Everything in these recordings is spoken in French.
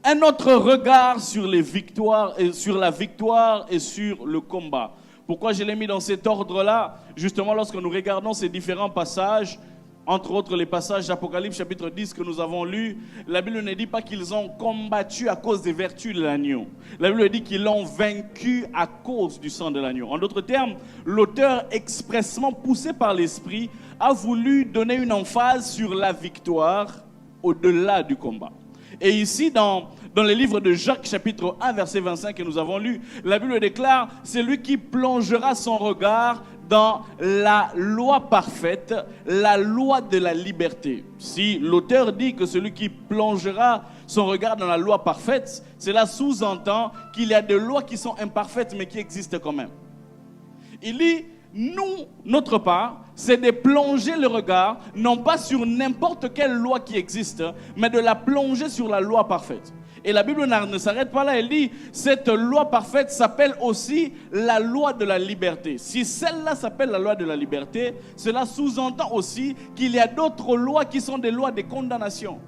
Un autre regard sur les victoires, et sur la victoire et sur le combat. Pourquoi je l'ai mis dans cet ordre-là? Justement, lorsque nous regardons ces différents passages, entre autres les passages d'Apocalypse chapitre 10 que nous avons lus, la Bible ne dit pas qu'ils ont combattu à cause des vertus de l'agneau. La Bible dit qu'ils l'ont vaincu à cause du sang de l'agneau. En d'autres termes, l'auteur, expressément poussé par l'Esprit, a voulu donner une emphase sur la victoire au-delà du combat. Et ici, dans le livre de Jacques, chapitre 1, verset 25, que nous avons lu, la Bible déclare « C'est lui qui plongera son regard dans la loi parfaite, la loi de la liberté. » Si l'auteur dit que celui qui plongera son regard dans la loi parfaite, cela sous-entend qu'il y a des lois qui sont imparfaites, mais qui existent quand même. Il dit, nous, notre part, c'est de plonger le regard, non pas sur n'importe quelle loi qui existe, mais de la plonger sur la loi parfaite. Et la Bible ne s'arrête pas là, elle dit, cette loi parfaite s'appelle aussi la loi de la liberté. Si celle-là s'appelle la loi de la liberté, cela sous-entend aussi qu'il y a d'autres lois qui sont des lois de condamnation.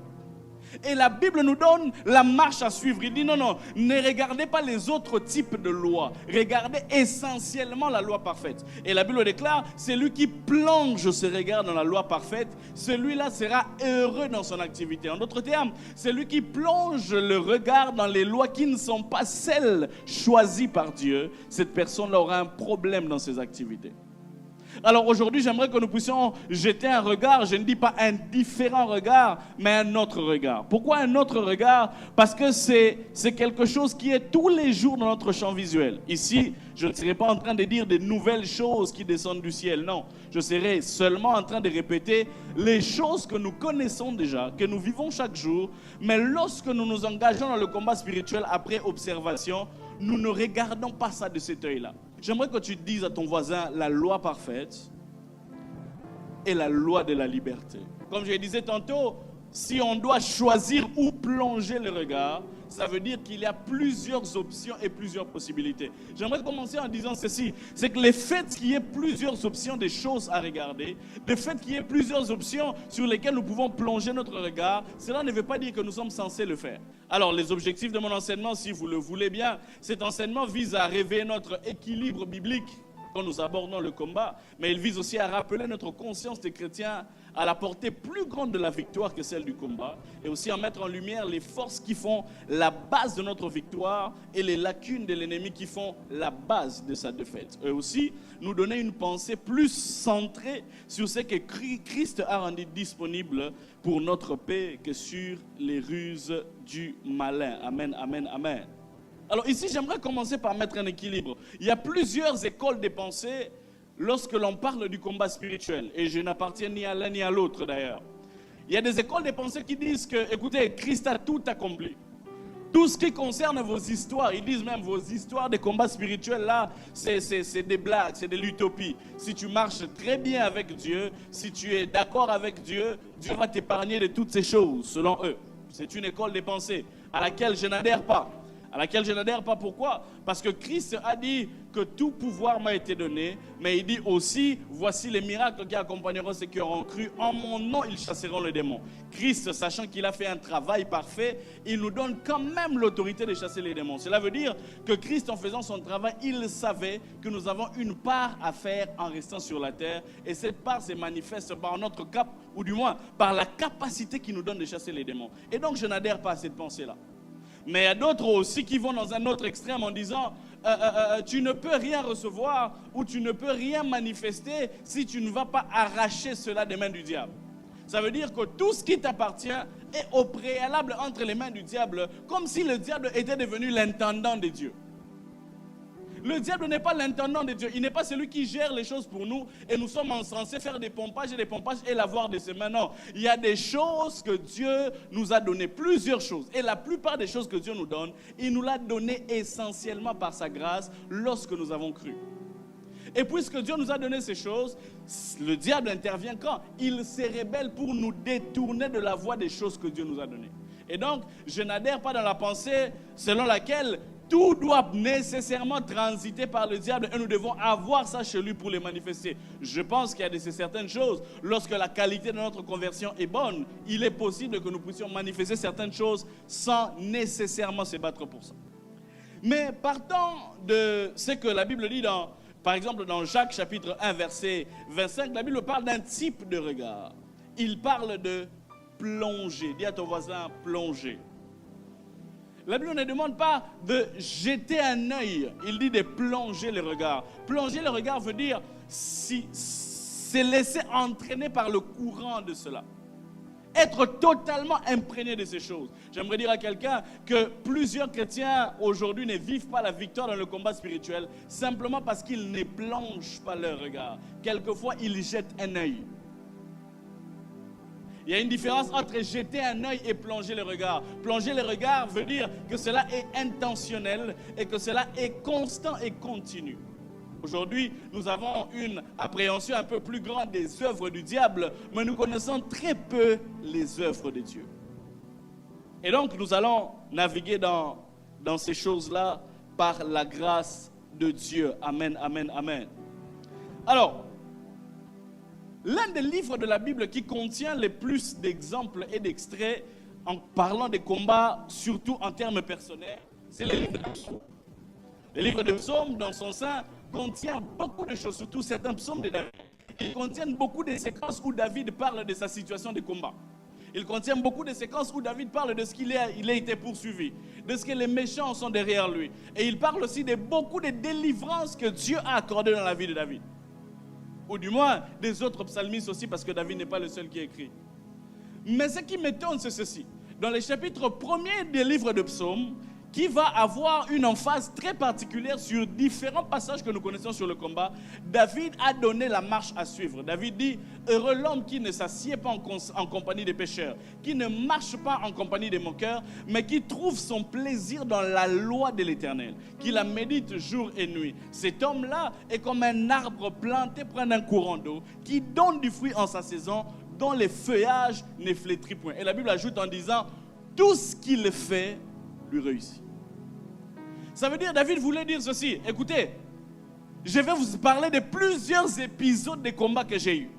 Et la Bible nous donne la marche à suivre. Il dit non, non, ne regardez pas les autres types de lois. Regardez essentiellement la loi parfaite. Et la Bible déclare, celui qui plonge ce regard dans la loi parfaite, celui-là sera heureux dans son activité. En d'autres termes, celui qui plonge le regard dans les lois qui ne sont pas celles choisies par Dieu, cette personne aura un problème dans ses activités. Alors aujourd'hui, j'aimerais que nous puissions jeter un regard, je ne dis pas un différent regard, mais un autre regard. Pourquoi un autre regard? Parce que c'est quelque chose qui est tous les jours dans notre champ visuel. Ici, je ne serai pas en train de dire des nouvelles choses qui descendent du ciel, non. Je serai seulement en train de répéter les choses que nous connaissons déjà, que nous vivons chaque jour, mais lorsque nous nous engageons dans le combat spirituel après observation, nous ne regardons pas ça de cet œil-là. J'aimerais que tu dises à ton voisin la loi parfaite et la loi de la liberté. Comme je le disais tantôt, si on doit choisir où plonger le regard, ça veut dire qu'il y a plusieurs options et plusieurs possibilités. J'aimerais commencer en disant ceci, c'est que le fait qu'il y ait plusieurs options des choses à regarder, le fait qu'il y ait plusieurs options sur lesquelles nous pouvons plonger notre regard, cela ne veut pas dire que nous sommes censés le faire. Alors les objectifs de mon enseignement, si vous le voulez bien, cet enseignement vise à révéler notre équilibre biblique quand nous abordons le combat, mais il vise aussi à rappeler notre conscience des chrétiens à la portée plus grande de la victoire que celle du combat, et aussi à mettre en lumière les forces qui font la base de notre victoire et les lacunes de l'ennemi qui font la base de sa défaite. Et aussi, nous donner une pensée plus centrée sur ce que Christ a rendu disponible pour notre paix que sur les ruses du malin. Amen, amen, amen. Alors ici, j'aimerais commencer par mettre un équilibre. Il y a plusieurs écoles de pensée lorsque l'on parle du combat spirituel. Et je n'appartiens ni à l'un ni à l'autre d'ailleurs. Il y a des écoles de pensée qui disent que, écoutez, Christ a tout accompli. Tout ce qui concerne vos histoires, ils disent même vos histoires de combat spirituel là, c'est des blagues, c'est de l'utopie. Si tu marches très bien avec Dieu, si tu es d'accord avec Dieu, Dieu va t'épargner de toutes ces choses, selon eux. C'est une école de pensée à laquelle je n'adhère pas. Pourquoi? Parce que Christ a dit que tout pouvoir m'a été donné, mais il dit aussi, voici les miracles qui accompagneront ceux qui auront cru. En mon nom, ils chasseront les démons. Christ, sachant qu'il a fait un travail parfait, il nous donne quand même l'autorité de chasser les démons. Cela veut dire que Christ, en faisant son travail, il savait que nous avons une part à faire en restant sur la terre. Et cette part se manifeste par notre cap, ou du moins par la capacité qu'il nous donne de chasser les démons. Et donc, je n'adhère pas à cette pensée-là. Mais il y a d'autres aussi qui vont dans un autre extrême en disant tu ne peux rien recevoir ou tu ne peux rien manifester si tu ne vas pas arracher cela des mains du diable. Ça veut dire que tout ce qui t'appartient est au préalable entre les mains du diable, comme si le diable était devenu l'intendant de Dieu. Le diable n'est pas l'intendant de Dieu. Il n'est pas celui qui gère les choses pour nous et nous sommes censés faire des pompages et l'avoir de ses mains. Non, il y a des choses que Dieu nous a données, plusieurs choses. Et la plupart des choses que Dieu nous donne, il nous l'a donné essentiellement par sa grâce lorsque nous avons cru. Et puisque Dieu nous a donné ces choses, le diable intervient quand? Il se rébelle pour nous détourner de la voie des choses que Dieu nous a données. Et donc, je n'adhère pas dans la pensée selon laquelle tout doit nécessairement transiter par le diable et nous devons avoir ça chez lui pour les manifester. Je pense qu'il y a certaines choses, lorsque la qualité de notre conversion est bonne, il est possible que nous puissions manifester certaines choses sans nécessairement se battre pour ça. Mais partant de ce que la Bible dit, par exemple dans Jacques chapitre 1 verset 25, la Bible parle d'un type de regard. Il parle de plonger. Dis à ton voisin, plonger. La Bible ne demande pas de jeter un œil, il dit de plonger le regard. Plonger le regard veut dire se laisser entraîner par le courant de cela. Être totalement imprégné de ces choses. J'aimerais dire à quelqu'un que plusieurs chrétiens aujourd'hui ne vivent pas la victoire dans le combat spirituel simplement parce qu'ils ne plongent pas leur regard. Quelquefois, ils jettent un œil. Il y a une différence entre jeter un œil et plonger le regard. Plonger le regard veut dire que cela est intentionnel et que cela est constant et continu. Aujourd'hui, nous avons une appréhension un peu plus grande des œuvres du diable, mais nous connaissons très peu les œuvres de Dieu. Et donc, nous allons naviguer dans ces choses-là par la grâce de Dieu. Amen, amen, amen. Alors, l'un des livres de la Bible qui contient le plus d'exemples et d'extraits en parlant des combats, surtout en termes personnels, c'est le livre de Psaumes. Le livre de Psaumes, dans son sein, contient beaucoup de choses, surtout certains psaumes de David. Il contient beaucoup de séquences où David parle de sa situation de combat. Il contient beaucoup de séquences où David parle de ce qu'il a été poursuivi, de ce que les méchants sont derrière lui. Et il parle aussi de beaucoup de délivrances que Dieu a accordées dans la vie de David. Ou du moins des autres psalmistes aussi, parce que David n'est pas le seul qui écrit. Mais ce qui m'étonne, c'est ceci. Dans le chapitre 1er des livres de Psaumes, qui va avoir une emphase très particulière sur différents passages que nous connaissons sur le combat, David a donné la marche à suivre. David dit, heureux l'homme qui ne s'assied pas en compagnie des pécheurs, qui ne marche pas en compagnie des moqueurs, mais qui trouve son plaisir dans la loi de l'Éternel, qui la médite jour et nuit. Cet homme-là est comme un arbre planté près d'un courant d'eau, qui donne du fruit en sa saison, dont les feuillages ne flétrissent point. Et la Bible ajoute en disant, tout ce qu'il fait lui réussit. Ça veut dire, David voulait dire ceci, écoutez, je vais vous parler de plusieurs épisodes de combats que j'ai eus.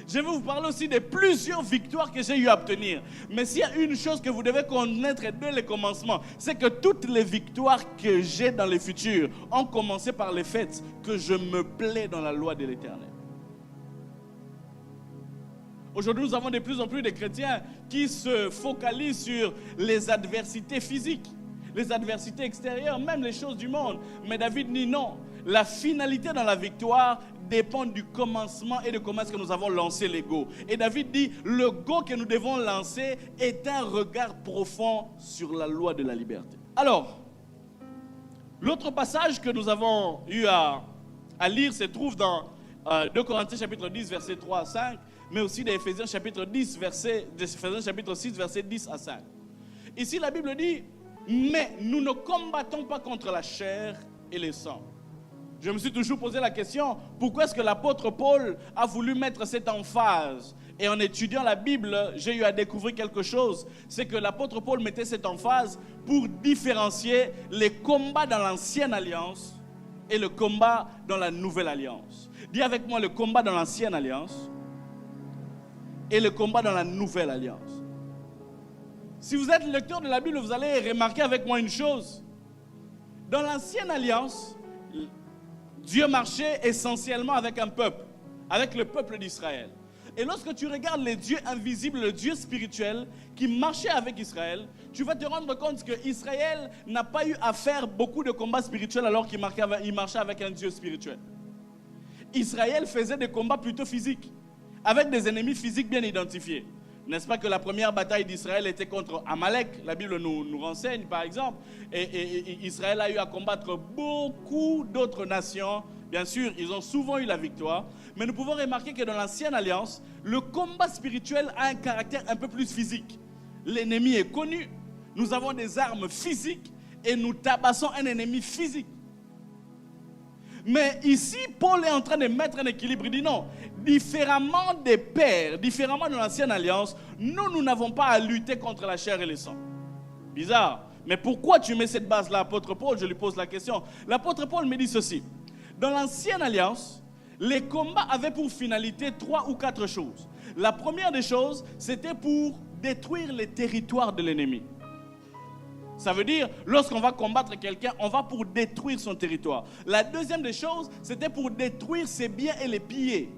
Je vais vous parler aussi de plusieurs victoires que j'ai eu à obtenir. Mais s'il y a une chose que vous devez connaître dès le commencement, c'est que toutes les victoires que j'ai dans le futur ont commencé par le fait que je me plais dans la loi de l'Éternel. Aujourd'hui, nous avons de plus en plus de chrétiens qui se focalisent sur les adversités physiques, les adversités extérieures, même les choses du monde. Mais David dit non. La finalité dans la victoire dépend du commencement et de comment est-ce que nous avons lancé le go. Et David dit, le go que nous devons lancer est un regard profond sur la loi de la liberté. Alors, l'autre passage que nous avons eu à lire se trouve dans 2 Corinthiens chapitre 10, versets 3 à 5, mais aussi dans Éphésiens chapitre 6, versets 10 à 5. Ici, la Bible dit, mais nous ne combattons pas contre la chair et le sang. Je me suis toujours posé la question, pourquoi est-ce que l'apôtre Paul a voulu mettre cette emphase? Et en étudiant la Bible, j'ai eu à découvrir quelque chose. C'est que l'apôtre Paul mettait cette emphase pour différencier les combats dans l'ancienne alliance et le combat dans la nouvelle alliance. Dis avec moi le combat dans l'ancienne alliance et le combat dans la nouvelle alliance. Si vous êtes lecteur de la Bible, vous allez remarquer avec moi une chose. Dans l'ancienne alliance, Dieu marchait essentiellement avec un peuple, avec le peuple d'Israël. Et lorsque tu regardes les dieux invisibles, le Dieu spirituel qui marchait avec Israël, tu vas te rendre compte qu'Israël n'a pas eu à faire beaucoup de combats spirituels alors qu'il marchait avec un Dieu spirituel. Israël faisait des combats plutôt physiques, avec des ennemis physiques bien identifiés. N'est-ce pas que la première bataille d'Israël était contre Amalek? La Bible nous renseigne par exemple. Et Israël a eu à combattre beaucoup d'autres nations. Bien sûr, ils ont souvent eu la victoire. Mais nous pouvons remarquer que dans l'ancienne alliance, le combat spirituel a un caractère un peu plus physique. L'ennemi est connu. Nous avons des armes physiques et nous tabassons un ennemi physique. Mais ici, Paul est en train de mettre un équilibre. Il dit non, différemment des pères, différemment de l'ancienne alliance, nous n'avons pas à lutter contre la chair et le sang. Bizarre, Mais pourquoi tu mets cette base-là, apôtre Paul? Je lui pose la question. L'apôtre Paul me dit ceci. Dans l'ancienne alliance, les combats avaient pour finalité 3 ou 4 choses. La première des choses, c'était pour détruire les territoires de l'ennemi. Ça veut dire, lorsqu'on va combattre quelqu'un, on va pour détruire son territoire. La deuxième des choses, c'était pour détruire ses biens et les piller.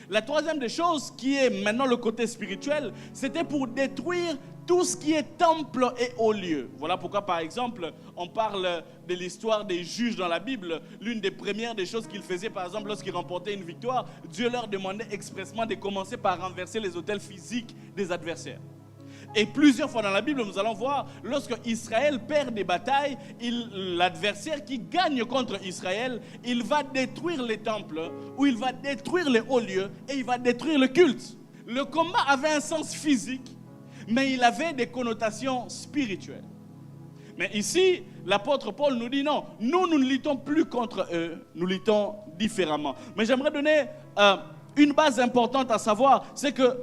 La troisième des choses, qui est maintenant le côté spirituel, c'était pour détruire tout ce qui est temple et haut lieu. Voilà pourquoi, par exemple, on parle de l'histoire des juges dans la Bible. L'une des premières des choses qu'ils faisaient, par exemple, lorsqu'ils remportaient une victoire, Dieu leur demandait expressément de commencer par renverser les autels physiques des adversaires. Et plusieurs fois dans la Bible, nous allons voir, lorsque Israël perd des batailles, l'adversaire qui gagne contre Israël, il va détruire les temples, ou il va détruire les hauts lieux, et il va détruire le culte. Le combat avait un sens physique, mais il avait des connotations spirituelles. Mais ici, l'apôtre Paul nous dit non, nous ne luttons plus contre eux, nous luttons différemment. Mais j'aimerais donner une base importante à savoir, c'est que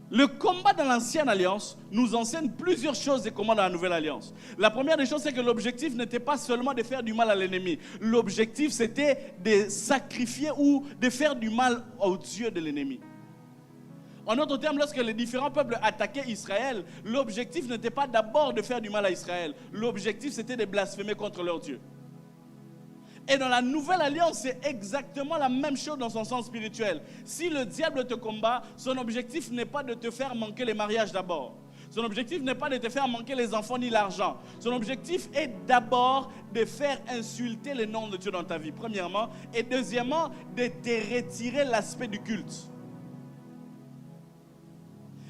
le combat dans l'ancienne alliance nous enseigne plusieurs choses des combats dans la nouvelle alliance. La première des choses, c'est que l'objectif n'était pas seulement de faire du mal à l'ennemi. L'objectif, c'était de sacrifier ou de faire du mal au Dieu de l'ennemi. En d'autres termes, lorsque les différents peuples attaquaient Israël, l'objectif n'était pas d'abord de faire du mal à Israël. L'objectif, c'était de blasphémer contre leur Dieu. Et dans la nouvelle alliance, c'est exactement la même chose dans son sens spirituel. Si le diable te combat, son objectif n'est pas de te faire manquer les mariages d'abord. Son objectif n'est pas de te faire manquer les enfants ni l'argent. Son objectif est d'abord de faire insulter le nom de Dieu dans ta vie, premièrement. Et deuxièmement, de te retirer l'aspect du culte.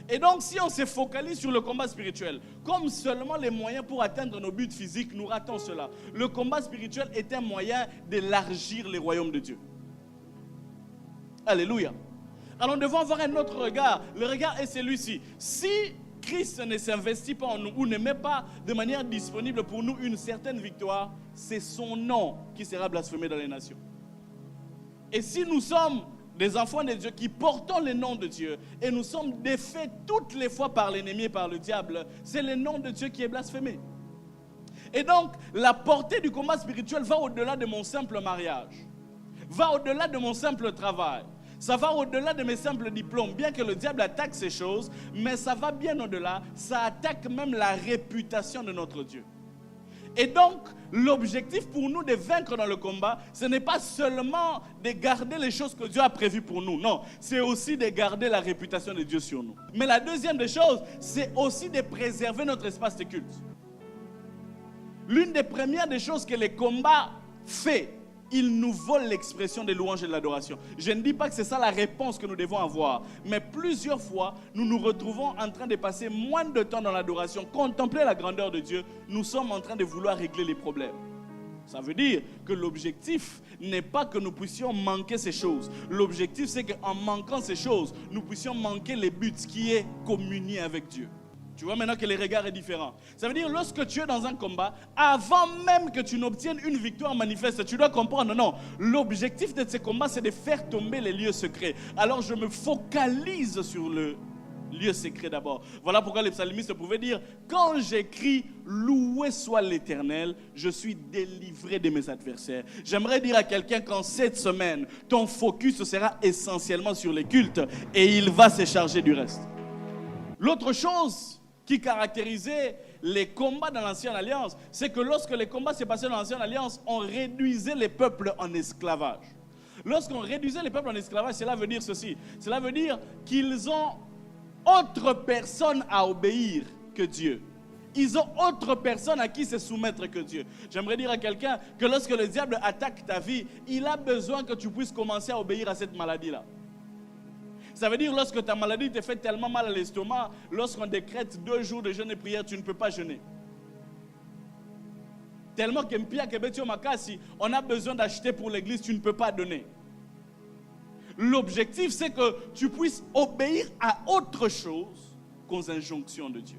Et donc, si on se focalise sur le combat spirituel, comme seulement les moyens pour atteindre nos buts physiques, nous ratons cela. Le combat spirituel est un moyen d'élargir les royaumes de Dieu. Alléluia. Alors, nous devons avoir un autre regard. Le regard est celui-ci. Si Christ ne s'investit pas en nous ou ne met pas de manière disponible pour nous une certaine victoire, c'est son nom qui sera blasphémé dans les nations. Et si nous sommes des enfants de Dieu qui portons le nom de Dieu et nous sommes défaits toutes les fois par l'ennemi et par le diable, c'est le nom de Dieu qui est blasphémé. Et donc, la portée du combat spirituel va au-delà de mon simple mariage, va au-delà de mon simple travail, ça va au-delà de mes simples diplômes, bien que le diable attaque ces choses, mais ça va bien au-delà, ça attaque même la réputation de notre Dieu. Et donc, l'objectif pour nous de vaincre dans le combat, ce n'est pas seulement de garder les choses que Dieu a prévues pour nous. Non, c'est aussi de garder la réputation de Dieu sur nous. Mais la deuxième des choses, c'est aussi de préserver notre espace de culte. L'une des premières des choses que les combats font, il nous vole l'expression de louange et de l'adoration. Je ne dis pas que c'est ça la réponse que nous devons avoir, mais plusieurs fois, nous nous retrouvons en train de passer moins de temps dans l'adoration, contempler la grandeur de Dieu. Nous sommes en train de vouloir régler les problèmes. Ça veut dire que l'objectif n'est pas que nous puissions manquer ces choses. L'objectif, c'est qu'en manquant ces choses, nous puissions manquer les buts qui est communier avec Dieu. Tu vois maintenant que le regard est différent. Ça veut dire lorsque tu es dans un combat, avant même que tu n'obtiennes une victoire manifeste, tu dois comprendre, non, l'objectif de ce combat, c'est de faire tomber les lieux secrets. Alors je me focalise sur le lieu secret d'abord. Voilà pourquoi les psalmistes pouvaient dire, quand j'écris loué soit l'Éternel, je suis délivré de mes adversaires. J'aimerais dire à quelqu'un qu'en cette semaine, ton focus sera essentiellement sur les cultes et il va se charger du reste. L'autre chose qui caractérisait les combats dans l'Ancienne Alliance, c'est que lorsque les combats s'est passés dans l'Ancienne Alliance, on réduisait les peuples en esclavage. Lorsqu'on réduisait les peuples en esclavage, cela veut dire ceci. Cela veut dire qu'ils ont autre personne à obéir que Dieu. Ils ont autre personne à qui se soumettre que Dieu. J'aimerais dire à quelqu'un que lorsque le diable attaque ta vie, il a besoin que tu puisses commencer à obéir à cette maladie-là. Ça veut dire lorsque ta maladie te fait tellement mal à l'estomac, lorsqu'on décrète 2 jours de jeûne et prière, tu ne peux pas jeûner. Tellement on a besoin d'acheter pour l'église, tu ne peux pas donner. L'objectif, c'est que tu puisses obéir à autre chose qu'aux injonctions de Dieu.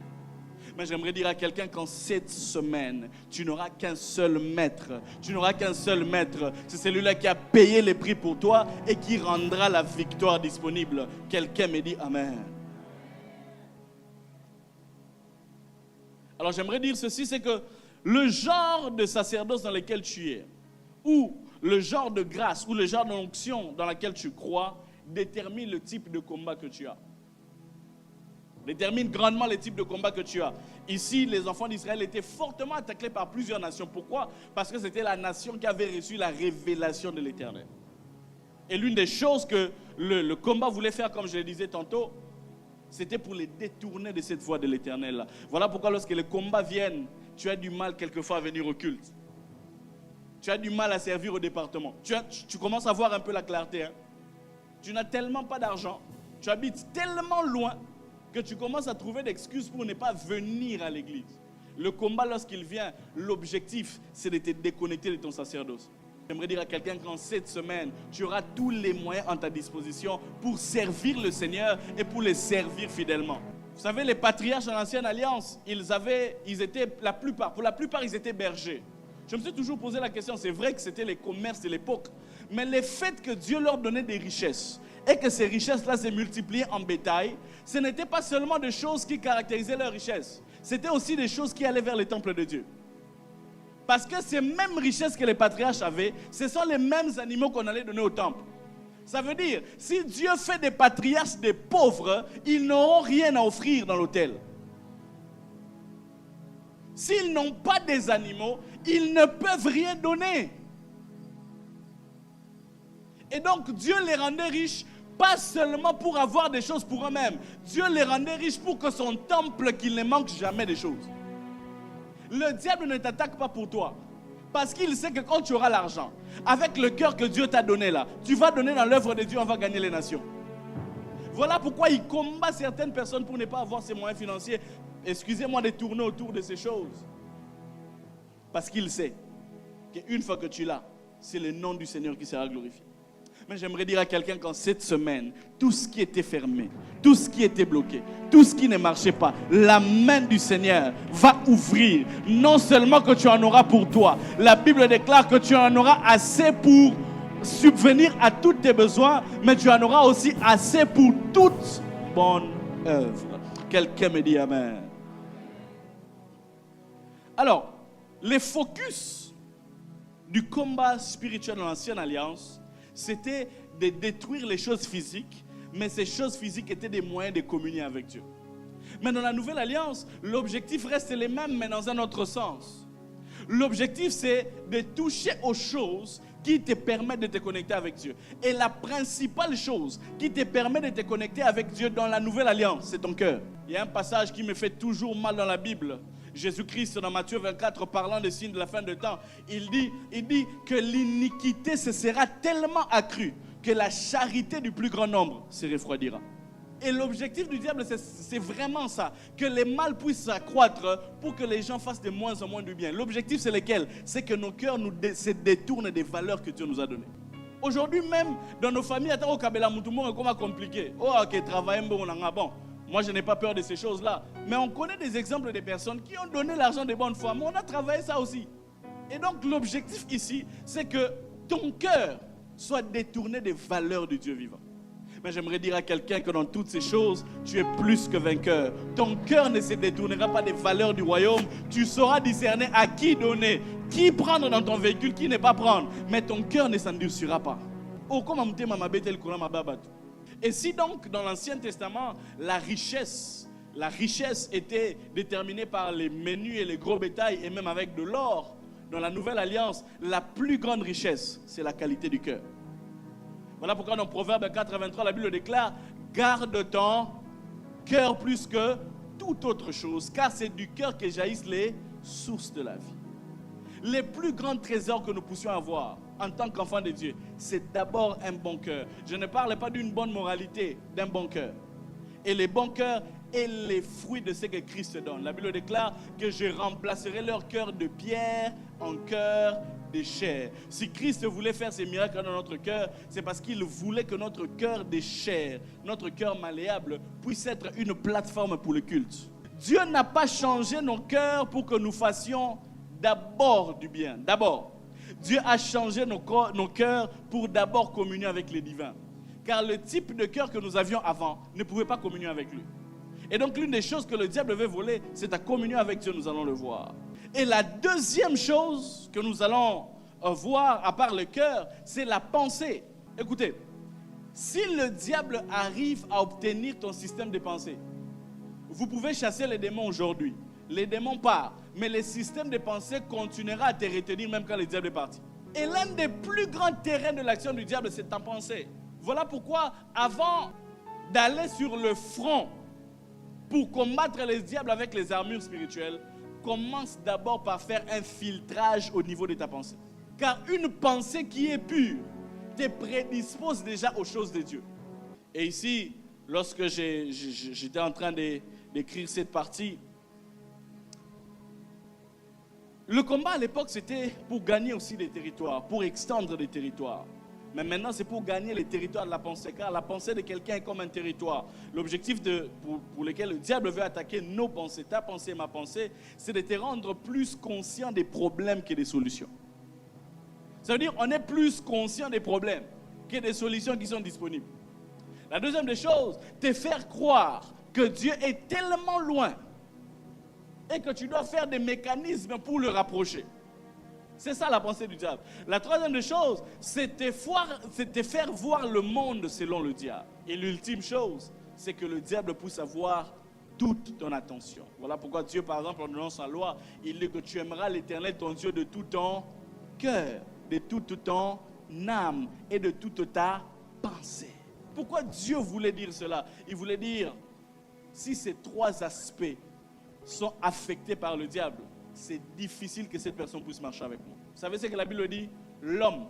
Mais j'aimerais dire à quelqu'un qu'en cette semaine, tu n'auras qu'un seul maître. Tu n'auras qu'un seul maître. C'est celui-là qui a payé les prix pour toi et qui rendra la victoire disponible. Quelqu'un me dit Amen. Alors j'aimerais dire ceci, c'est que le genre de sacerdoce dans lequel tu es, ou le genre de grâce, ou le genre d'onction dans laquelle tu crois, détermine le type de combat que tu as. Détermine grandement le type de combat que tu as. Ici, les enfants d'Israël étaient fortement attaqués par plusieurs nations. Pourquoi? Parce que c'était la nation qui avait reçu la révélation de l'Éternel. Et l'une des choses que le combat voulait faire, comme je le disais tantôt, c'était pour les détourner de cette voie de l'Éternel. Voilà pourquoi lorsque les combats viennent, tu as du mal quelquefois à venir au culte. Tu as du mal à servir au département. Tu commences à voir un peu la clarté. Hein? Tu n'as tellement pas d'argent, tu habites tellement loin que tu commences à trouver des excuses pour ne pas venir à l'église. Le combat, lorsqu'il vient, l'objectif, c'est de te déconnecter de ton sacerdoce. J'aimerais dire à quelqu'un qu'en cette semaine, tu auras tous les moyens à ta disposition pour servir le Seigneur et pour le servir fidèlement. Vous savez, les patriarches de l'Ancienne Alliance, pour la plupart, ils étaient bergers. Je me suis toujours posé la question, c'est vrai que c'était les commerces de l'époque, mais le fait que Dieu leur donnait des richesses et que ces richesses-là se multipliaient en bétail, ce n'était pas seulement des choses qui caractérisaient leur richesse, c'était aussi des choses qui allaient vers le temple de Dieu. Parce que ces mêmes richesses que les patriarches avaient, ce sont les mêmes animaux qu'on allait donner au temple. Ça veut dire, si Dieu fait des patriarches des pauvres, ils n'auront rien à offrir dans l'autel. S'ils n'ont pas des animaux, ils ne peuvent rien donner. Et donc Dieu les rendait riches, pas seulement pour avoir des choses pour eux-mêmes. Dieu les rendait riches pour que son temple, qu'il ne manque jamais des choses. Le diable ne t'attaque pas pour toi. Parce qu'il sait que quand tu auras l'argent, avec le cœur que Dieu t'a donné là, tu vas donner dans l'œuvre de Dieu, on va gagner les nations. Voilà pourquoi il combat certaines personnes pour ne pas avoir ces moyens financiers. Excusez-moi de tourner autour de ces choses. Parce qu'il sait qu'une fois que tu l'as, c'est le nom du Seigneur qui sera glorifié. Mais j'aimerais dire à quelqu'un qu'en cette semaine, tout ce qui était fermé, tout ce qui était bloqué, tout ce qui ne marchait pas, la main du Seigneur va ouvrir. Non seulement que tu en auras pour toi, la Bible déclare que tu en auras assez pour subvenir à tous tes besoins, mais tu en auras aussi assez pour toute bonne œuvre. Quelqu'un me dit Amen. Alors, les focus du combat spirituel dans l'Ancienne Alliance, c'était de détruire les choses physiques, mais ces choses physiques étaient des moyens de communier avec Dieu. Mais dans la Nouvelle Alliance, l'objectif reste le même, mais dans un autre sens. L'objectif, c'est de toucher aux choses qui te permettent de te connecter avec Dieu. Et la principale chose qui te permet de te connecter avec Dieu dans la Nouvelle Alliance, c'est ton cœur. Il y a un passage qui me fait toujours mal dans la Bible. Jésus-Christ, dans Matthieu 24, parlant des signes de la fin de temps, il dit que l'iniquité se sera tellement accrue que la charité du plus grand nombre se refroidira. Et l'objectif du diable, c'est vraiment ça, que les mal puissent s'accroître pour que les gens fassent de moins en moins du bien. L'objectif, c'est lequel? C'est que nos cœurs se détournent des valeurs que Dieu nous a données. Aujourd'hui même, dans nos familles, attends, au Kabela Moutoumou, comment compliqué? Oh, ok, travailler, bon. Moi, je n'ai pas peur de ces choses-là. Mais on connaît des exemples de personnes qui ont donné l'argent de bonne foi. Mais on a travaillé ça aussi. Et donc, l'objectif ici, c'est que ton cœur soit détourné des valeurs du Dieu vivant. Mais j'aimerais dire à quelqu'un que dans toutes ces choses, tu es plus que vainqueur. Ton cœur ne se détournera pas des valeurs du royaume. Tu sauras discerner à qui donner, qui prendre dans ton véhicule, qui ne pas prendre. Mais ton cœur ne s'endurcira pas. Oh, comment le Coran m'a babattu. Et si donc dans l'Ancien Testament, la richesse était déterminée par les menus et les gros bétails et même avec de l'or, dans la Nouvelle Alliance, la plus grande richesse, c'est la qualité du cœur. Voilà pourquoi dans Proverbe 4:23, la Bible déclare « Garde ton cœur plus que toute autre chose, car c'est du cœur que jaillissent les sources de la vie. » Les plus grands trésors que nous puissions avoir en tant qu'enfants de Dieu, c'est d'abord un bon cœur. Je ne parle pas d'une bonne moralité, d'un bon cœur. Et les bons cœurs est les fruits de ce que Christ donne. La Bible déclare que je remplacerai leur cœur de pierre en cœur de chair. Si Christ voulait faire ces miracles dans notre cœur, c'est parce qu'il voulait que notre cœur de chair, notre cœur malléable, puisse être une plateforme pour le culte. Dieu n'a pas changé nos cœurs pour que nous fassions d'abord du bien. D'abord. Dieu a changé nos cœurs pour d'abord communier avec les divins. Car le type de cœur que nous avions avant ne pouvait pas communier avec lui. Et donc l'une des choses que le diable veut voler, c'est ta communion avec Dieu, nous allons le voir. Et la deuxième chose que nous allons voir, à part le cœur, c'est la pensée. Écoutez, si le diable arrive à obtenir ton système de pensée, vous pouvez chasser les démons aujourd'hui. Les démons partent, mais le système de pensée continuera à te retenir même quand le diable est parti. Et l'un des plus grands terrains de l'action du diable, c'est ta pensée. Voilà pourquoi, avant d'aller sur le front pour combattre les diables avec les armures spirituelles, commence d'abord par faire un filtrage au niveau de ta pensée. Car une pensée qui est pure te prédispose déjà aux choses de Dieu. Et ici, lorsque j'étais en train d'écrire cette partie, le combat à l'époque, c'était pour gagner aussi des territoires, pour extendre des territoires. Mais maintenant, c'est pour gagner les territoires de la pensée, car la pensée de quelqu'un est comme un territoire. L'objectif pour lequel le diable veut attaquer nos pensées, ta pensée et ma pensée, c'est de te rendre plus conscient des problèmes que des solutions. Ça veut dire qu'on est plus conscient des problèmes que des solutions qui sont disponibles. La deuxième des choses, te faire croire que Dieu est tellement loin et que tu dois faire des mécanismes pour le rapprocher. C'est ça la pensée du diable. La troisième des choses, c'est te faire voir le monde selon le diable. Et l'ultime chose, c'est que le diable pousse à voir toute ton attention. Voilà pourquoi Dieu, par exemple, en donnant sa loi, il dit que tu aimeras l'Éternel, ton Dieu, de tout ton cœur, de toute ton âme et de toute ta pensée. Pourquoi Dieu voulait dire cela? Il voulait dire, si ces trois aspects sont affectés par le diable, c'est difficile que cette personne puisse marcher avec moi. Vous savez ce que la Bible dit? L'homme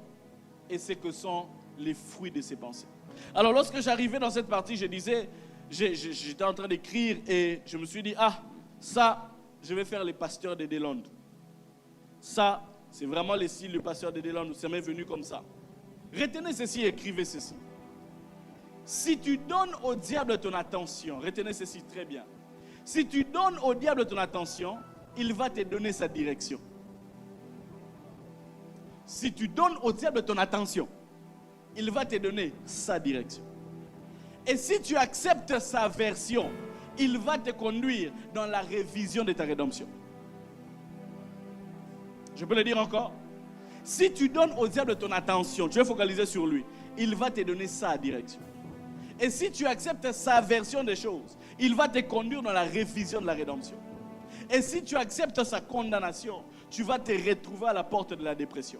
et ce que sont les fruits de ses pensées. Alors lorsque j'arrivais dans cette partie, je disais, j'étais en train d'écrire et je me suis dit, ça, je vais faire les pasteurs de Deslandes. Ça, c'est vraiment le style du pasteur de Deslandes, ça m'est venu comme ça. Retenez ceci et écrivez ceci. Si tu donnes au diable ton attention, retenez ceci très bien. Si tu donnes au diable ton attention, il va te donner sa direction. Si tu donnes au diable ton attention, il va te donner sa direction. Et si tu acceptes sa version, il va te conduire dans la révision de ta rédemption. Je peux le dire encore? Si tu donnes au diable ton attention, tu es focalisé sur lui, il va te donner sa direction. Et si tu acceptes sa version des choses, il va te conduire dans la révision de la rédemption. Et si tu acceptes sa condamnation, tu vas te retrouver à la porte de la dépression,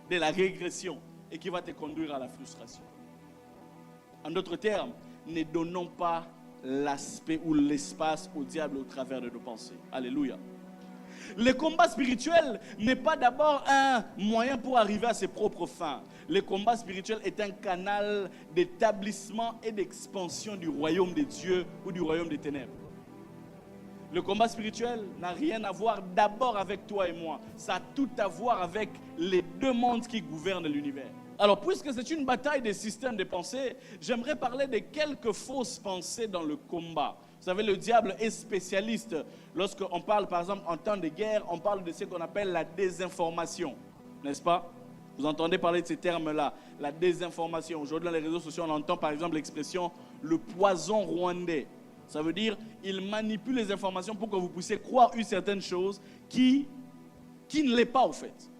de la régression, et qui va te conduire à la frustration. En d'autres termes, ne donnons pas l'aspect ou l'espace au diable au travers de nos pensées. Alléluia. Le combat spirituel n'est pas d'abord un moyen pour arriver à ses propres fins. Le combat spirituel est un canal d'établissement et d'expansion du royaume de Dieu ou du royaume des ténèbres. Le combat spirituel n'a rien à voir d'abord avec toi et moi. Ça a tout à voir avec les deux mondes qui gouvernent l'univers. Alors, puisque c'est une bataille des systèmes de pensée, j'aimerais parler de quelques fausses pensées dans le combat. Vous savez, le diable est spécialiste. Lorsqu'on parle, par exemple, en temps de guerre, on parle de ce qu'on appelle la désinformation. N'est-ce pas? Vous entendez parler de ces termes-là, la désinformation. Aujourd'hui, dans les réseaux sociaux, on entend par exemple l'expression « le poison rwandais ». Ça veut dire qu'il manipule les informations pour que vous puissiez croire une certaine chose qui ne l'est pas, au fait.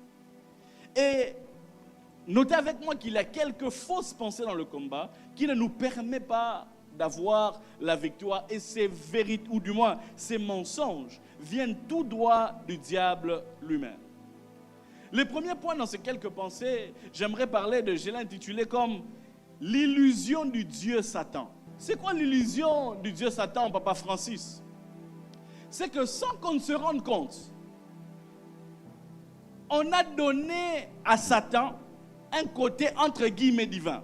Et notez avec moi qu'il y a quelques fausses pensées dans le combat qui ne nous permettent pas d'avoir la victoire. Et ces vérités, ou du moins ces mensonges, viennent tout droit du diable lui-même. Le premier point dans ces quelques pensées, j'aimerais parler je l'ai intitulé comme l'illusion du Dieu Satan. C'est quoi l'illusion du Dieu Satan, Papa Francis? C'est que sans qu'on ne se rende compte, on a donné à Satan un côté entre guillemets divin.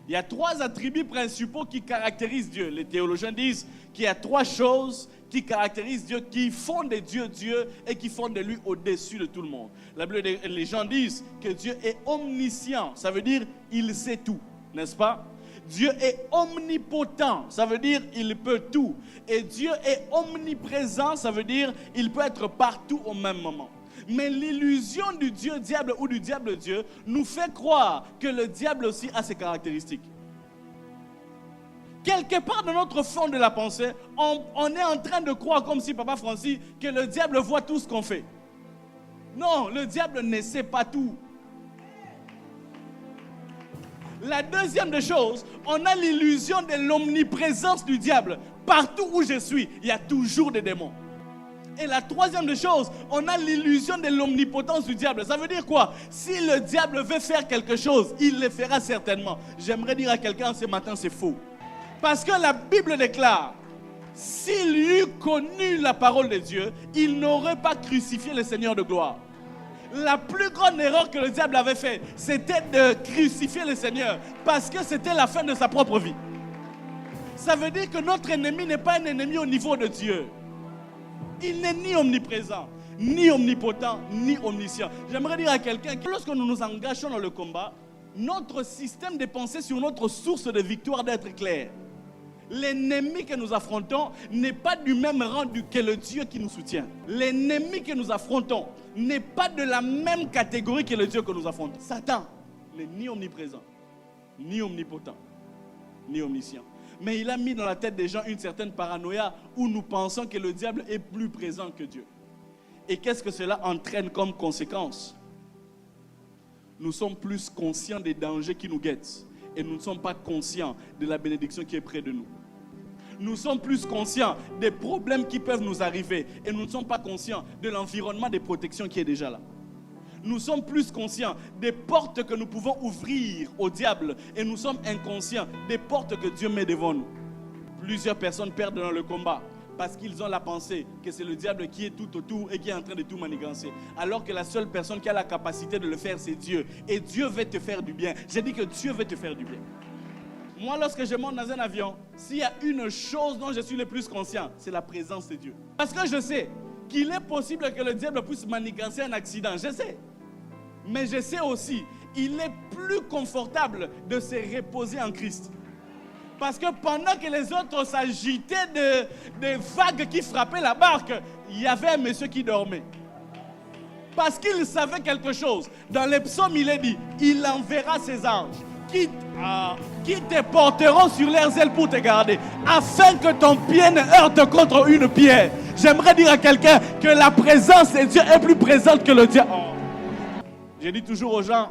Il y a trois attributs principaux qui caractérisent Dieu. Les théologiens disent qu'il y a trois choses qui caractérisent Dieu, qui font de Dieu Dieu et qui font de lui au-dessus de tout le monde. Les gens disent que Dieu est omniscient, ça veut dire il sait tout, n'est-ce pas? Dieu est omnipotent, ça veut dire il peut tout. Et Dieu est omniprésent, ça veut dire il peut être partout au même moment. Mais l'illusion du Dieu diable ou du diable Dieu nous fait croire que le diable aussi a ses caractéristiques. Quelque part dans notre fond de la pensée, on est en train de croire comme si Papa Francis, que le diable voit tout ce qu'on fait. Non, le diable ne sait pas tout. La deuxième des choses, on a l'illusion de l'omniprésence du diable. Partout où je suis, il y a toujours des démons. Et la troisième des choses, on a l'illusion de l'omnipotence du diable. Ça veut dire quoi? Si le diable veut faire quelque chose, il le fera certainement. J'aimerais dire à quelqu'un ce matin, c'est faux. Parce que la Bible déclare, s'il eût connu la parole de Dieu, il n'aurait pas crucifié le Seigneur de gloire. La plus grande erreur que le diable avait fait, c'était de crucifier le Seigneur parce que c'était la fin de sa propre vie. Ça veut dire que notre ennemi n'est pas un ennemi au niveau de Dieu. Il n'est ni omniprésent, ni omnipotent, ni omniscient. J'aimerais dire à quelqu'un que lorsque nous nous engageons dans le combat, notre système de pensée sur notre source de victoire doit être clair. L'ennemi que nous affrontons n'est pas du même rang que le Dieu qui nous soutient. L'ennemi que nous affrontons n'est pas de la même catégorie que le Dieu que nous affrontons. Satan n'est ni omniprésent, ni omnipotent, ni omniscient. Mais il a mis dans la tête des gens une certaine paranoïa où nous pensons que le diable est plus présent que Dieu. Et qu'est-ce que cela entraîne comme conséquence? Nous sommes plus conscients des dangers qui nous guettent. Et nous ne sommes pas conscients de la bénédiction qui est près de nous. Nous sommes plus conscients des problèmes qui peuvent nous arriver. Et nous ne sommes pas conscients de l'environnement de protection qui est déjà là. Nous sommes plus conscients des portes que nous pouvons ouvrir au diable. Et nous sommes inconscients des portes que Dieu met devant nous. Plusieurs personnes perdent dans le combat parce qu'ils ont la pensée que c'est le diable qui est tout autour et qui est en train de tout manigancer. Alors que la seule personne qui a la capacité de le faire, c'est Dieu. Et Dieu veut te faire du bien. J'ai dit que Dieu veut te faire du bien. Moi, lorsque je monte dans un avion, s'il y a une chose dont je suis le plus conscient, c'est la présence de Dieu. Parce que je sais qu'il est possible que le diable puisse manigancer un accident. Je sais. Mais je sais aussi, il est plus confortable de se reposer en Christ. Parce que pendant que les autres s'agitaient de vagues qui frappaient la barque, il y avait un monsieur qui dormait. Parce qu'il savait quelque chose. Dans les psaumes, il est dit, il enverra ses anges qui te porteront sur leurs ailes pour te garder, afin que ton pied ne heurte contre une pierre. J'aimerais dire à quelqu'un que la présence de Dieu est plus présente que le diable. Oh. Je dis toujours aux gens,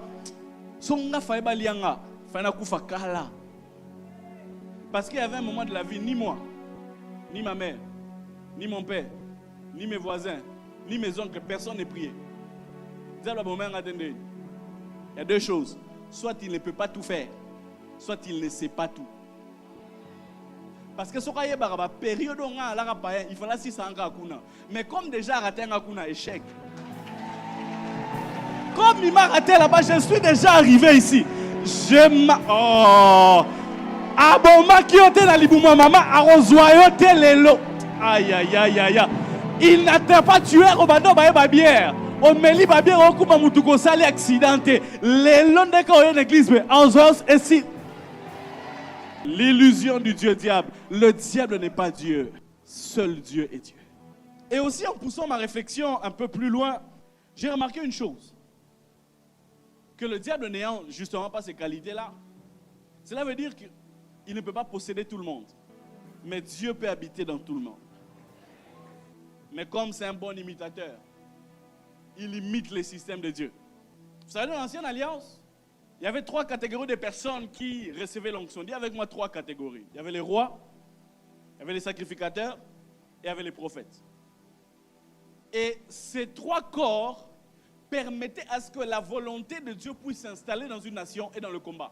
parce qu'il y avait un moment de la vie, ni moi, ni ma mère, ni mon père, ni mes voisins, ni mes oncles, personne n'est prié. Il y a deux choses. Soit il ne peut pas tout faire, soit il ne sait pas tout. Parce que ce qu'il y a une période où il fallait 600 ans. Mais comme déjà raté un échec, comme il m'a raté là-bas, je suis déjà arrivé ici. Oh! Aboma qui était la libouma maman arrosoyote lelo. Aïe aïe aïe aïe. Il n'atteint pas tué Robado ba bière. On meli ba bière au kuma mutuko sali accidenté. Lelo ndeka oyo l'église mais arrosos et si l'illusion du Dieu diable. Le diable n'est pas Dieu. Seul Dieu est Dieu. Et aussi en poussant ma réflexion un peu plus loin, j'ai remarqué une chose. Que le diable n'ayant justement pas ces qualités-là, cela veut dire que il ne peut pas posséder tout le monde. Mais Dieu peut habiter dans tout le monde. Mais comme c'est un bon imitateur, il imite les systèmes de Dieu. Vous savez, dans l'Ancienne Alliance, il y avait 3 catégories de personnes qui recevaient l'onction. Dis avec moi 3 catégories. Il y avait les rois, il y avait les sacrificateurs et il y avait les prophètes. Et ces 3 corps permettaient à ce que la volonté de Dieu puisse s'installer dans une nation et dans le combat.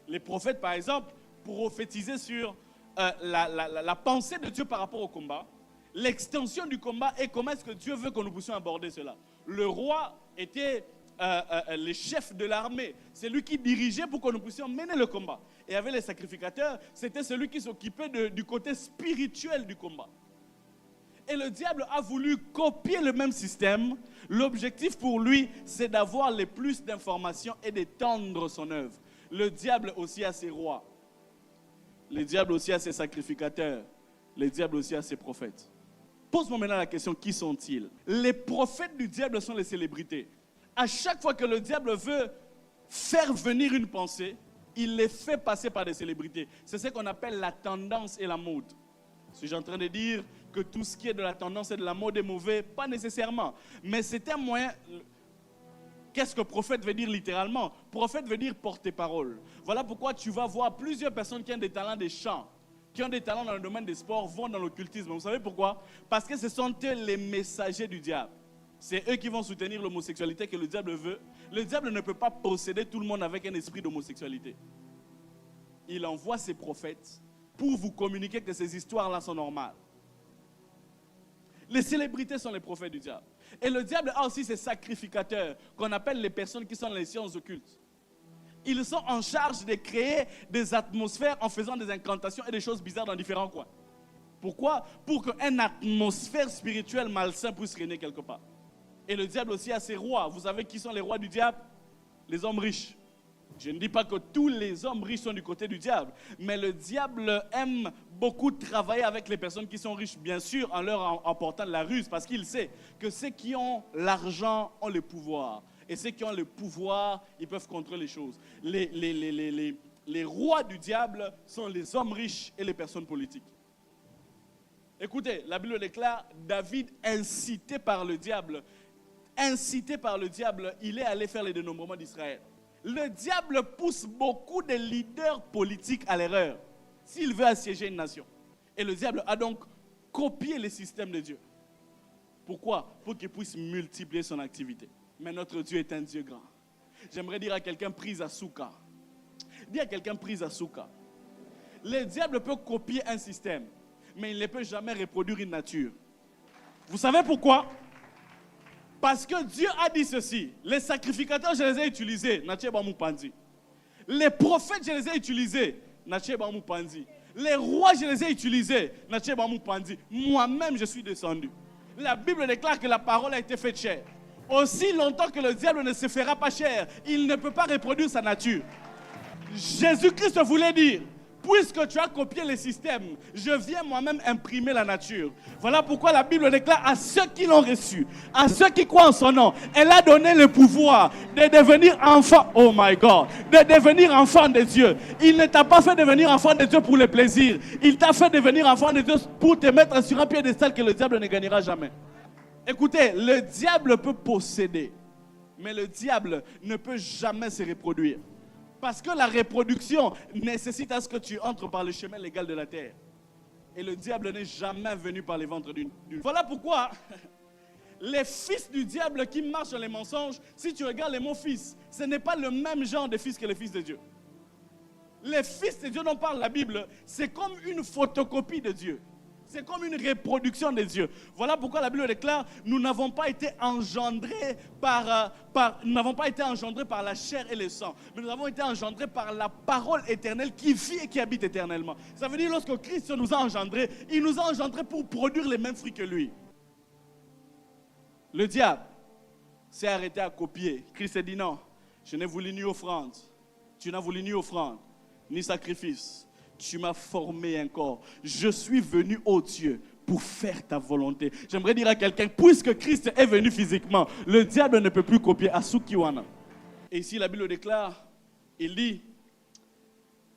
Les prophètes, par exemple, prophétiser sur la pensée de Dieu par rapport au combat, l'extension du combat et comment est-ce que Dieu veut que nous puissions aborder cela. Le roi était le chef de l'armée, c'est lui qui dirigeait pour que nous puissions mener le combat. Et avec les sacrificateurs, c'était celui qui s'occupait du côté spirituel du combat. Et le diable a voulu copier le même système. L'objectif pour lui, c'est d'avoir le plus d'informations et d'étendre son œuvre. Le diable aussi a ses rois. Le diable aussi a ses sacrificateurs. Le diable aussi a ses prophètes. Pose-moi maintenant la question, qui sont-ils? Les prophètes du diable sont les célébrités. À chaque fois que le diable veut faire venir une pensée, il les fait passer par des célébrités. C'est ce qu'on appelle la tendance et la mode. Suis-je en train de dire que tout ce qui est de la tendance et de la mode est mauvais? Pas nécessairement. Mais c'est un moyen... Qu'est-ce que prophète veut dire littéralement? Prophète veut dire porte-parole. Voilà pourquoi tu vas voir plusieurs personnes qui ont des talents des chants, qui ont des talents dans le domaine des sports, vont dans l'occultisme. Vous savez pourquoi? Parce que ce sont eux les messagers du diable. C'est eux qui vont soutenir l'homosexualité que le diable veut. Le diable ne peut pas posséder tout le monde avec un esprit d'homosexualité. Il envoie ses prophètes pour vous communiquer que ces histoires-là sont normales. Les célébrités sont les prophètes du diable. Et le diable a aussi ses sacrificateurs, qu'on appelle les personnes qui sont dans les sciences occultes. Ils sont en charge de créer des atmosphères en faisant des incantations et des choses bizarres dans différents coins. Pourquoi? Pour qu'une atmosphère spirituelle malsaine puisse régner quelque part. Et le diable aussi a ses rois. Vous savez qui sont les rois du diable? Les hommes riches. Je ne dis pas que tous les hommes riches sont du côté du diable, mais le diable aime beaucoup travailler avec les personnes qui sont riches, bien sûr, en leur apportant de la ruse, parce qu'il sait que ceux qui ont l'argent ont le pouvoir. Et ceux qui ont le pouvoir, ils peuvent contrôler les choses. Les rois du diable sont les hommes riches et les personnes politiques. Écoutez, la Bible déclare, David, incité par le diable, il est allé faire les dénombrements d'Israël. Le diable pousse beaucoup de leaders politiques à l'erreur s'il veut assiéger une nation. Et le diable a donc copié les systèmes de Dieu. Pourquoi? Pour qu'il puisse multiplier son activité. Mais notre Dieu est un Dieu grand. J'aimerais dire à quelqu'un, prise à souka. Dis à quelqu'un, prise à souka. Le diable peut copier un système, mais il ne peut jamais reproduire une nature. Vous savez pourquoi? Parce que Dieu a dit ceci. Les sacrificateurs, je les ai utilisés. Les prophètes, je les ai utilisés. Les rois, je les ai utilisés. Moi-même, je suis descendu. La Bible déclare que la parole a été faite chair. Aussi longtemps que le diable ne se fera pas chair, il ne peut pas reproduire sa nature. Jésus-Christ voulait dire, puisque tu as copié les systèmes, je viens moi-même imprimer la nature. Voilà pourquoi la Bible déclare à ceux qui l'ont reçu, à ceux qui croient en son nom, elle a donné le pouvoir de devenir enfant, oh my God, de devenir enfant de Dieu. Il ne t'a pas fait devenir enfant de Dieu pour le plaisir. Il t'a fait devenir enfant de Dieu pour te mettre sur un piédestal que le diable ne gagnera jamais. Écoutez, le diable peut posséder, mais le diable ne peut jamais se reproduire. Parce que la reproduction nécessite à ce que tu entres par le chemin légal de la terre. Et le diable n'est jamais venu par les ventres d'une. Voilà pourquoi les fils du diable qui marchent dans les mensonges, si tu regardes les mots fils, ce n'est pas le même genre de fils que les fils de Dieu. Les fils de Dieu dont parle la Bible, c'est comme une photocopie de Dieu. C'est comme une reproduction de Dieu. Voilà pourquoi la Bible déclare, nous n'avons pas été engendrés par la chair et le sang. Mais nous avons été engendrés par la parole éternelle qui vit et qui habite éternellement. Ça veut dire lorsque Christ nous a engendrés, il nous a engendrés pour produire les mêmes fruits que lui. Le diable s'est arrêté à copier. Christ a dit non, je n'ai voulu ni offrande. Tu n'as voulu ni offrande, ni sacrifice. Tu m'as formé un corps. Je suis venu, ô Dieu, pour faire ta volonté. J'aimerais dire à quelqu'un, puisque Christ est venu physiquement, le diable ne peut plus copier Asukiwana. Et ici, la Bible déclare, il dit,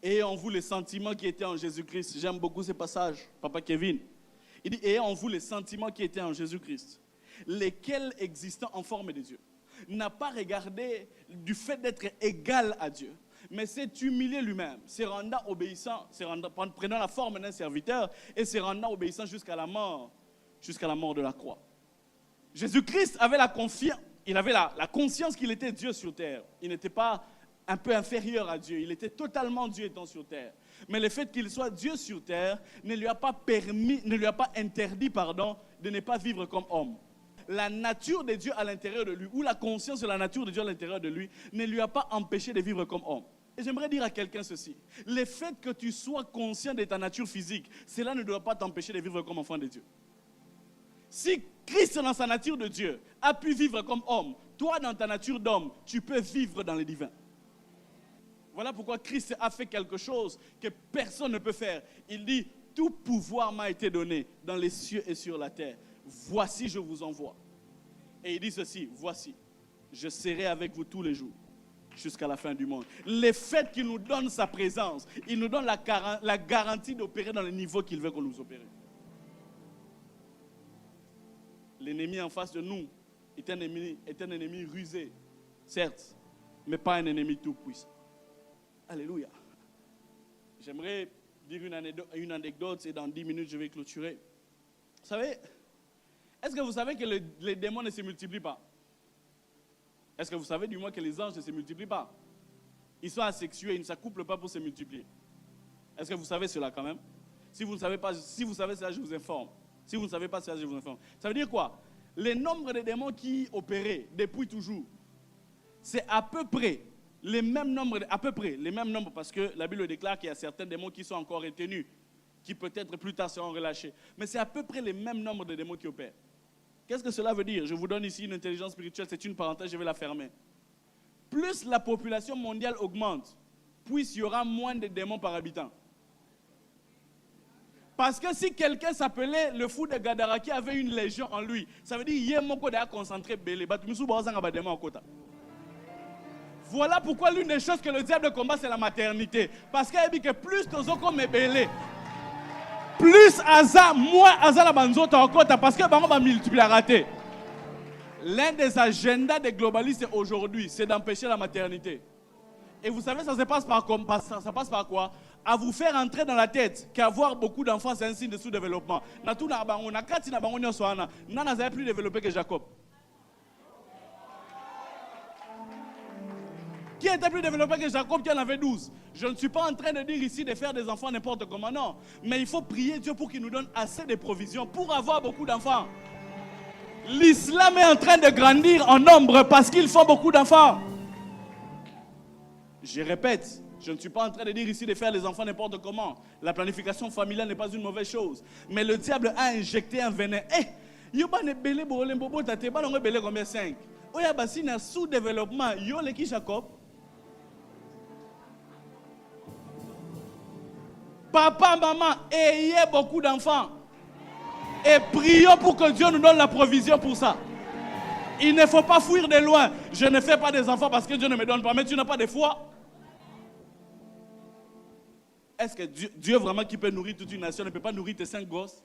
ayez en vous les sentiments qui étaient en Jésus-Christ. J'aime beaucoup ce passage, Papa Kevin. Il dit, ayez en vous les sentiments qui étaient en Jésus-Christ, lesquels existant en forme de Dieu, n'a pas regardé du fait d'être égal à Dieu, mais s'est humilié lui-même, se rendant obéissant, prenant la forme d'un serviteur et se rendant obéissant jusqu'à la mort de la croix. Jésus-Christ avait la conscience qu'il était Dieu sur terre. Il n'était pas un peu inférieur à Dieu, il était totalement Dieu étant sur terre. Mais le fait qu'il soit Dieu sur terre ne lui a pas interdit de ne pas vivre comme homme. La nature de Dieu à l'intérieur de lui, ou la conscience de la nature de Dieu à l'intérieur de lui, ne lui a pas empêché de vivre comme homme. Et j'aimerais dire à quelqu'un ceci. Le fait que tu sois conscient de ta nature physique, cela ne doit pas t'empêcher de vivre comme enfant de Dieu. Si Christ, dans sa nature de Dieu, a pu vivre comme homme, toi, dans ta nature d'homme, tu peux vivre dans le divin. Voilà pourquoi Christ a fait quelque chose que personne ne peut faire. Il dit, tout pouvoir m'a été donné dans les cieux et sur la terre. Voici, je vous envoie. Et il dit ceci, voici, je serai avec vous tous les jours jusqu'à la fin du monde. Le fait qu'il nous donne sa présence, il nous donne la garantie d'opérer dans le niveau qu'il veut qu'on nous opère. L'ennemi en face de nous est un ennemi rusé, certes, mais pas un ennemi tout puissant. Alléluia. J'aimerais dire une anecdote et dans 10 minutes je vais clôturer. Vous savez, est-ce que vous savez que les démons ne se multiplient pas? Est-ce que vous savez du moins que les anges ne se multiplient pas? Ils sont asexués, ils ne s'accouplent pas pour se multiplier. Est-ce que vous savez cela quand même? Si vous ne savez pas, si vous savez cela, je vous informe. Si vous ne savez pas cela, je vous informe. Ça veut dire quoi? Le nombre de démons qui opéraient depuis toujours, c'est à peu près les mêmes nombres, parce que la Bible déclare qu'il y a certains démons qui sont encore retenus, qui peut-être plus tard seront relâchés. Mais c'est à peu près les mêmes nombres de démons qui opèrent. Qu'est-ce que cela veut dire? Je vous donne ici une intelligence spirituelle, c'est une parenthèse, je vais la fermer. Plus la population mondiale augmente, plus il y aura moins de démons par habitant. Parce que si quelqu'un s'appelait le fou de Gadara qui avait une légion en lui, ça veut dire qu'il y a mon code à concentrer belé. Voilà pourquoi l'une des choses que le diable combat, c'est la maternité. Parce qu'il dit que plus tu as comme belé, plus Aza, moins Aza la banzota en côte, parce que on va multiplier rater. L'un des agendas des globalistes aujourd'hui, c'est d'empêcher la maternité. Et vous savez, ça passe par quoi? À vous faire entrer dans la tête qu'avoir beaucoup d'enfants, c'est un signe de sous-développement. Nana n'avait plus développé que Jacob. Qui était plus développé que Jacob, qui en avait 12? Je ne suis pas en train de dire ici de faire des enfants n'importe comment, non. Mais il faut prier Dieu pour qu'il nous donne assez de provisions pour avoir beaucoup d'enfants. L'islam est en train de grandir en nombre parce qu'il faut beaucoup d'enfants. Je répète, je ne suis pas en train de dire ici de faire des enfants n'importe comment. La planification familiale n'est pas une mauvaise chose. Mais le diable a injecté un venin. Eh, yo ba ne belé bolé bobo tate ba no belé combien 5. Oya basi na sous-développement yo le ki Jacob. Papa, maman, ayez beaucoup d'enfants. Et prions pour que Dieu nous donne la provision pour ça. Il ne faut pas fuir de loin. Je ne fais pas des enfants parce que Dieu ne me donne pas. Mais tu n'as pas de foi. Est-ce que Dieu vraiment qui peut nourrir toute une nation ne peut pas nourrir tes 5 gosses?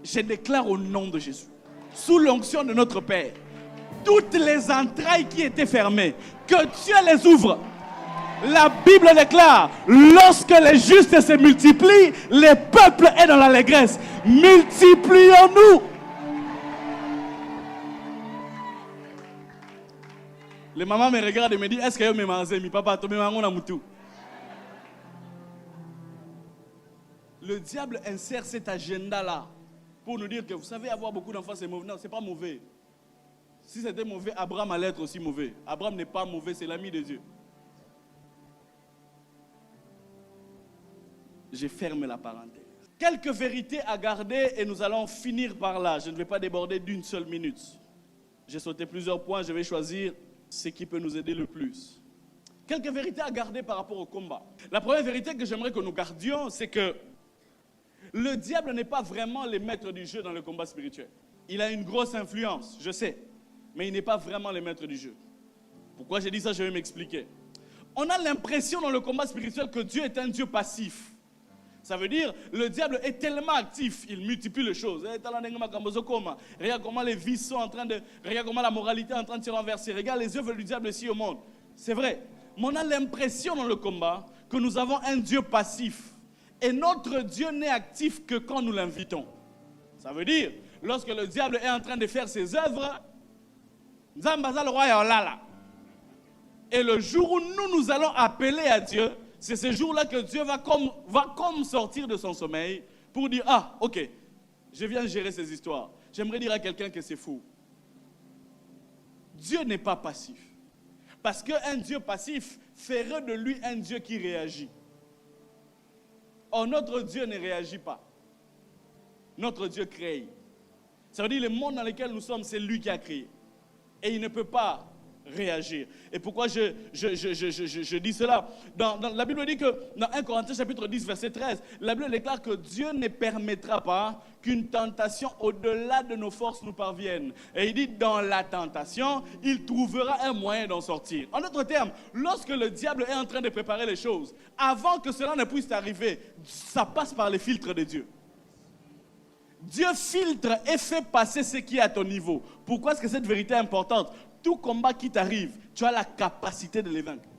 Je déclare au nom de Jésus, sous l'onction de notre Père, toutes les entrailles qui étaient fermées, que Dieu les ouvre. La Bible déclare, lorsque les justes se multiplient, le peuple est dans l'allégresse. Multiplions-nous. Les mamans me regardent et me disent, est-ce que je me mange, mi papa, tu me manges tout. Le diable insère cet agenda-là pour nous dire que vous savez, avoir beaucoup d'enfants, c'est mauvais. Non, ce n'est pas mauvais. Si c'était mauvais, Abraham allait être aussi mauvais. Abraham n'est pas mauvais, c'est l'ami de Dieu. Je ferme la parenthèse. Quelques vérités à garder et nous allons finir par là. Je ne vais pas déborder d'une seule minute. J'ai sauté plusieurs points, je vais choisir ce qui peut nous aider le plus. Quelques vérités à garder par rapport au combat. La première vérité que j'aimerais que nous gardions, c'est que le diable n'est pas vraiment le maître du jeu dans le combat spirituel. Il a une grosse influence, je sais, mais il n'est pas vraiment le maître du jeu. Pourquoi j'ai dit ça, je vais m'expliquer. On a l'impression dans le combat spirituel que Dieu est un Dieu passif. Ça veut dire, le diable est tellement actif, il multiplie les choses. Regarde comment les vices sont en train de... Regarde comment la moralité est en train de se renverser. Regarde les œuvres du diable ici au monde. C'est vrai. Mais on a l'impression dans le combat que nous avons un Dieu passif. Et notre Dieu n'est actif que quand nous l'invitons. Ça veut dire, lorsque le diable est en train de faire ses œuvres, et le jour où nous allons appeler à Dieu, c'est ce jour-là que Dieu va comme sortir de son sommeil pour dire, ah, ok, je viens gérer ces histoires. J'aimerais dire à quelqu'un que c'est fou. Dieu n'est pas passif. Parce qu'un Dieu passif ferait de lui un Dieu qui réagit. Or, notre Dieu ne réagit pas. Notre Dieu crée. Ça veut dire le monde dans lequel nous sommes, c'est lui qui a créé. Et il ne peut pas réagir. Et pourquoi je dis cela? La Bible dit que dans 1 Corinthiens chapitre 10 verset 13, la Bible déclare que Dieu ne permettra pas qu'une tentation au-delà de nos forces nous parvienne. Et il dit dans la tentation, il trouvera un moyen d'en sortir. En d'autres termes, lorsque le diable est en train de préparer les choses, avant que cela ne puisse arriver, ça passe par les filtres de Dieu. Dieu filtre et fait passer ce qui est à ton niveau. Pourquoi est-ce que cette vérité est importante? Tout combat qui t'arrive, tu as la capacité de les vaincre.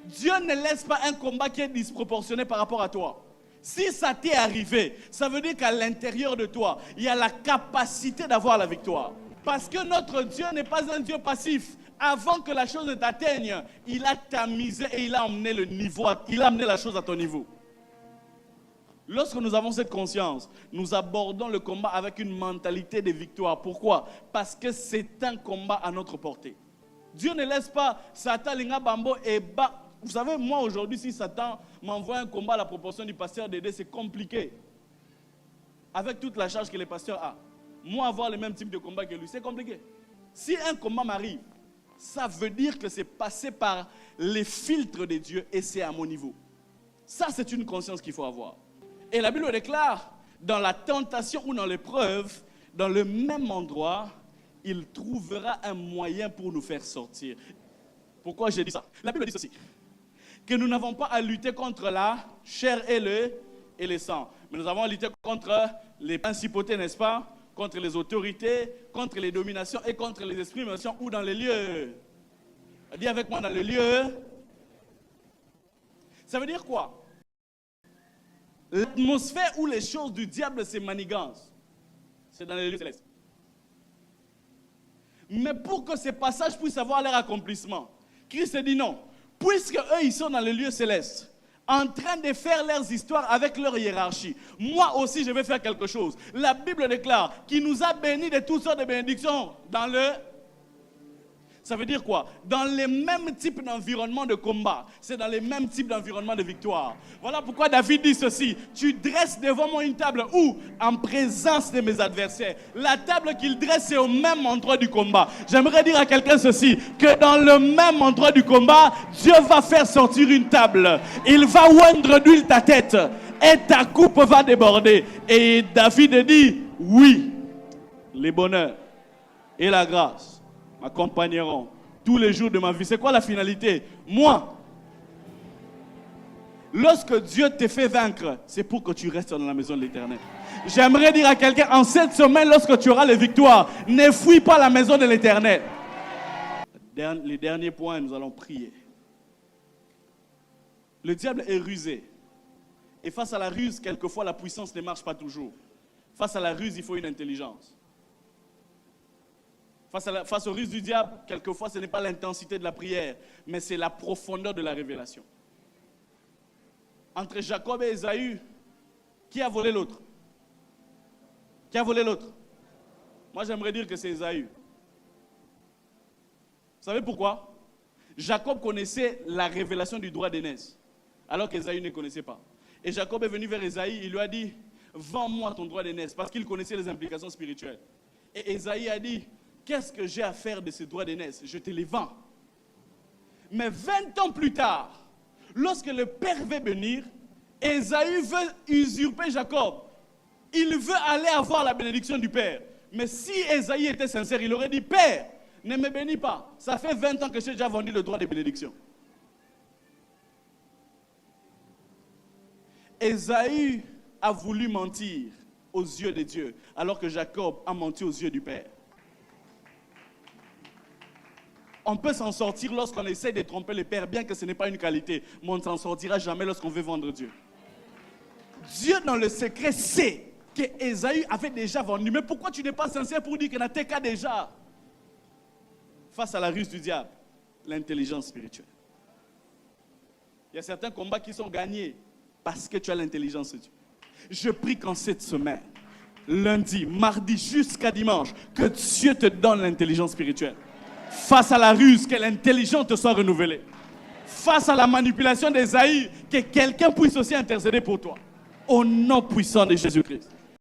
Dieu ne laisse pas un combat qui est disproportionné par rapport à toi. Si ça t'est arrivé, ça veut dire qu'à l'intérieur de toi, il y a la capacité d'avoir la victoire. Parce que notre Dieu n'est pas un Dieu passif. Avant que la chose ne t'atteigne, il a tamisé et il a amené le niveau, il a amené la chose à ton niveau. Lorsque nous avons cette conscience, nous abordons le combat avec une mentalité de victoire. Pourquoi? Parce que c'est un combat à notre portée. Dieu ne laisse pas Satan, Linga Bambo et Ba. Vous savez, moi aujourd'hui, si Satan m'envoie un combat à la proportion du pasteur Dédé, c'est compliqué. Avec toute la charge que les pasteurs ont. Moi, avoir le même type de combat que lui, c'est compliqué. Si un combat m'arrive, ça veut dire que c'est passé par les filtres de Dieu et c'est à mon niveau. Ça, c'est une conscience qu'il faut avoir. Et la Bible déclare, dans la tentation ou dans l'épreuve, dans le même endroit, il trouvera un moyen pour nous faire sortir. Pourquoi j'ai dit ça? La Bible dit ceci, que nous n'avons pas à lutter contre la chair et le sang, mais nous avons à lutter contre les principautés, n'est-ce pas? Contre les autorités, contre les dominations et contre les esprits méchants ou dans les lieux. Dis avec moi, dans les lieux. Ça veut dire quoi? L'atmosphère où les choses du diable se manigancent, c'est dans les lieux célestes. Mais pour que ces passages puissent avoir leur accomplissement, Christ dit non. Puisque eux, ils sont dans les lieux célestes, en train de faire leurs histoires avec leur hiérarchie, moi aussi, je vais faire quelque chose. La Bible déclare qu'il nous a bénis de toutes sortes de bénédictions dans le... Ça veut dire quoi? Dans les mêmes types d'environnement de combat. C'est dans les mêmes types d'environnement de victoire. Voilà pourquoi David dit ceci. Tu dresses devant moi une table où? En présence de mes adversaires. La table qu'il dresse, c'est au même endroit du combat. J'aimerais dire à quelqu'un ceci. Que dans le même endroit du combat, Dieu va faire sortir une table. Il va oindre d'huile ta tête. Et ta coupe va déborder. Et David dit, oui, les bonheurs et la grâce m'accompagneront tous les jours de ma vie. C'est quoi la finalité? Moi, lorsque Dieu te fait vaincre, c'est pour que tu restes dans la maison de l'Éternel. J'aimerais dire à quelqu'un, en cette semaine, lorsque tu auras les victoires, ne fuis pas la maison de l'Éternel. Les derniers points, nous allons prier. Le diable est rusé. Et face à la ruse, quelquefois, la puissance ne marche pas toujours. Face à la ruse, il faut une intelligence. Face aux ruses du diable, quelquefois, ce n'est pas l'intensité de la prière, mais c'est la profondeur de la révélation. Entre Jacob et Ésaü, qui a volé l'autre? Qui a volé l'autre? Moi, j'aimerais dire que c'est Ésaü. Vous savez pourquoi? Jacob connaissait la révélation du droit d'aînesse, alors qu'Ésaü ne connaissait pas. Et Jacob est venu vers Ésaü, il lui a dit, vends-moi ton droit d'aînesse, parce qu'il connaissait les implications spirituelles. Et Ésaü a dit, qu'est-ce que j'ai à faire de ces droits d'aînesse? Je te les vends. Mais 20 ans plus tard, lorsque le père veut venir, Ésaü veut usurper Jacob. Il veut aller avoir la bénédiction du père. Mais si Ésaü était sincère, il aurait dit, père, ne me bénis pas. Ça fait 20 ans que j'ai déjà vendu le droit de bénédiction. Ésaü a voulu mentir aux yeux de Dieu, alors que Jacob a menti aux yeux du père. On peut s'en sortir lorsqu'on essaie de tromper le Père, bien que ce n'est pas une qualité. Mais on ne s'en sortira jamais lorsqu'on veut vendre Dieu. Dieu, dans le secret, sait que Ésaü avait déjà vendu. Mais pourquoi tu n'es pas sincère pour dire qu'il n'a qu'à déjà? Face à la ruse du diable, l'intelligence spirituelle. Il y a certains combats qui sont gagnés parce que tu as l'intelligence de Dieu. Je prie qu'en cette semaine, lundi, mardi, jusqu'à dimanche, que Dieu te donne l'intelligence spirituelle. Face à la ruse, que l'intelligence te soit renouvelée. Face à la manipulation d'Ésaü, que quelqu'un puisse aussi intercéder pour toi. Au nom puissant de Jésus-Christ.